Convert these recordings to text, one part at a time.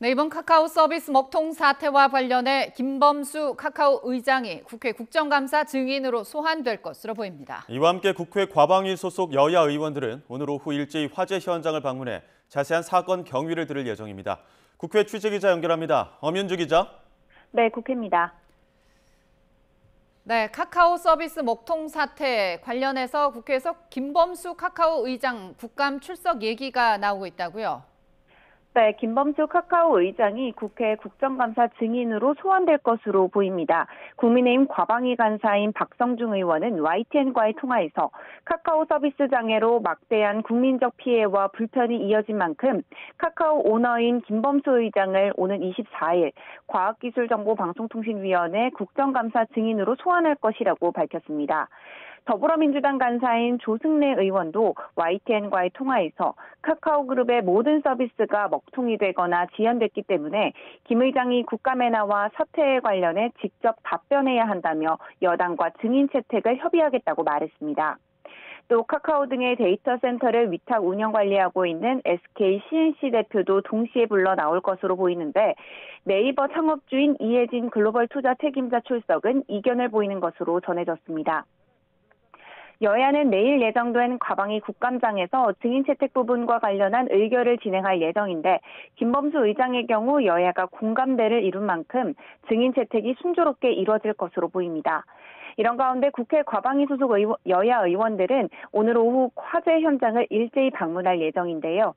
네, 이번 카카오 서비스 먹통 사태와 관련해 김범수 카카오 의장이 국회 국정감사 증인으로 소환될 것으로 보입니다. 이와 함께 국회 과방위 소속 여야 의원들은 오늘 오후 일제히 화재 현장을 방문해 자세한 사건 경위를 들을 예정입니다. 국회 취재기자 연결합니다. 엄윤주 기자. 네, 국회입니다. 네, 카카오 서비스 먹통 사태 관련해서 국회에서 김범수 카카오 의장 국감 출석 얘기가 나오고 있다고요? 네, 김범수 카카오 의장이 국회 국정감사 증인으로 소환될 것으로 보입니다. 국민의힘 과방위 간사인 박성중 의원은 YTN과의 통화에서 카카오 서비스 장애로 막대한 국민적 피해와 불편이 이어진 만큼 카카오 오너인 김범수 의장을 오는 24일 과학기술정보방송통신위원회 국정감사 증인으로 소환할 것이라고 밝혔습니다. 더불어민주당 간사인 조승래 의원도 YTN과의 통화에서 카카오그룹의 모든 서비스가 먹통이 되거나 지연됐기 때문에 김 의장이 국감에 나와 사태에 관련해 직접 답변해야 한다며 여당과 증인 채택을 협의하겠다고 말했습니다. 또 카카오 등의 데이터 센터를 위탁 운영 관리하고 있는 SK CNC 대표도 동시에 불러 나올 것으로 보이는데 네이버 창업주인 이혜진 글로벌 투자 책임자 출석은 이견을 보이는 것으로 전해졌습니다. 여야는 내일 예정된 과방위 국감장에서 증인 채택 부분과 관련한 의결을 진행할 예정인데 김범수 의장의 경우 여야가 공감대를 이룬 만큼 증인 채택이 순조롭게 이뤄질 것으로 보입니다. 이런 가운데 국회 과방위 소속 여야 의원들은 오늘 오후 화재 현장을 일제히 방문할 예정인데요.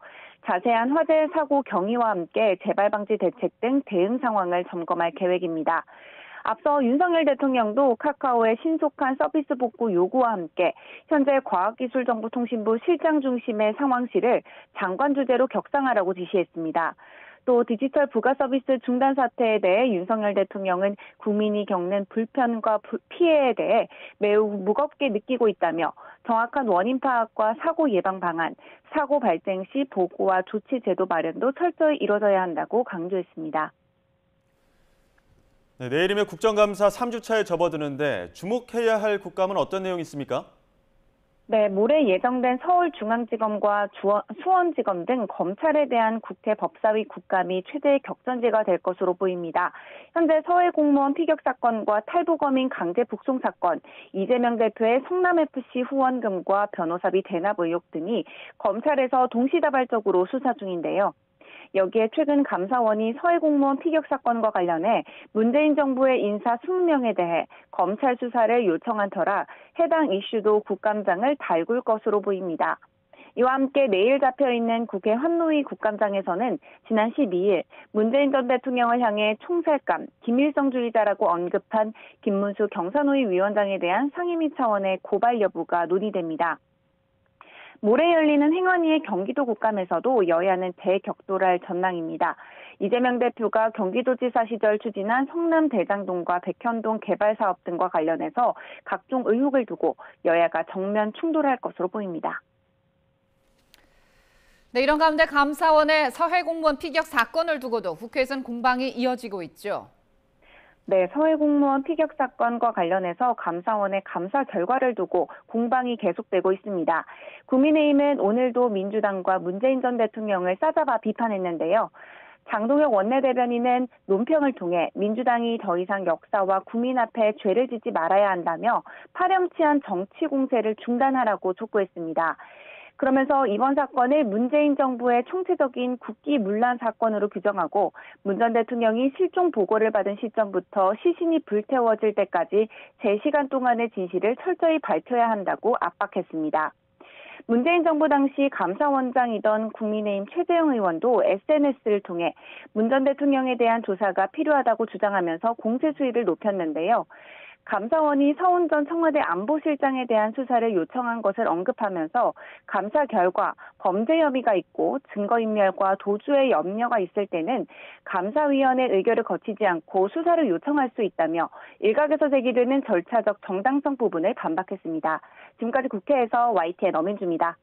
자세한 화재 사고 경위와 함께 재발 방지 대책 등 대응 상황을 점검할 계획입니다. 앞서 윤석열 대통령도 카카오의 신속한 서비스 복구 요구와 함께 현재 과학기술정보통신부 실장 중심의 상황실을 장관 주재로 격상하라고 지시했습니다. 또 디지털 부가 서비스 중단 사태에 대해 윤석열 대통령은 국민이 겪는 불편과 피해에 대해 매우 무겁게 느끼고 있다며 정확한 원인 파악과 사고 예방 방안, 사고 발생 시 보고와 조치 제도 마련도 철저히 이뤄져야 한다고 강조했습니다. 네, 내일이면 국정감사 3주차에 접어드는데 주목해야 할 국감은 어떤 내용이 있습니까? 네, 모레 예정된 서울중앙지검과 수원지검 등 검찰에 대한 국회 법사위 국감이 최대의 격전지가 될 것으로 보입니다. 현재 서해공무원 피격 사건과 탈북어민 강제 북송 사건, 이재명 대표의 성남FC 후원금과 변호사비 대납 의혹 등이 검찰에서 동시다발적으로 수사 중인데요. 여기에 최근 감사원이 서해공무원 피격 사건과 관련해 문재인 정부의 인사 20명에 대해 검찰 수사를 요청한 터라 해당 이슈도 국감장을 달굴 것으로 보입니다. 이와 함께 내일 잡혀있는 국회 환노위 국감장에서는 지난 12일 문재인 전 대통령을 향해 총살감, 김일성주의자라고 언급한 김문수 경사노위 위원장에 대한 상임위 차원의 고발 여부가 논의됩니다. 모레 열리는 행안위의 경기도 국감에서도 여야는 대격돌할 전망입니다. 이재명 대표가 경기도지사 시절 추진한 성남 대장동과 백현동 개발 사업 등과 관련해서 각종 의혹을 두고 여야가 정면 충돌할 것으로 보입니다. 네, 이런 가운데 감사원의 서해공무원 피격 사건을 두고도 국회에서는 공방이 이어지고 있죠. 네, 서해공무원 피격 사건과 관련해서 감사원의 감사 결과를 두고 공방이 계속되고 있습니다. 국민의힘은 오늘도 민주당과 문재인 전 대통령을 싸잡아 비판했는데요. 장동혁 원내대변인은 논평을 통해 민주당이 더 이상 역사와 국민 앞에 죄를 짓지 말아야 한다며 파렴치한 정치 공세를 중단하라고 촉구했습니다. 그러면서 이번 사건을 문재인 정부의 총체적인 국기문란 사건으로 규정하고 문 전 대통령이 실종 보고를 받은 시점부터 시신이 불태워질 때까지 제 시간 동안의 진실을 철저히 밝혀야 한다고 압박했습니다. 문재인 정부 당시 감사원장이던 국민의힘 최재형 의원도 SNS를 통해 문 전 대통령에 대한 조사가 필요하다고 주장하면서 공세 수위를 높였는데요. 감사원이 서훈 전 청와대 안보실장에 대한 수사를 요청한 것을 언급하면서 감사 결과 범죄 혐의가 있고 증거인멸과 도주의 염려가 있을 때는 감사위원회 의결을 거치지 않고 수사를 요청할 수 있다며 일각에서 제기되는 절차적 정당성 부분을 반박했습니다. 지금까지 국회에서 YTN 엄윤주입니다.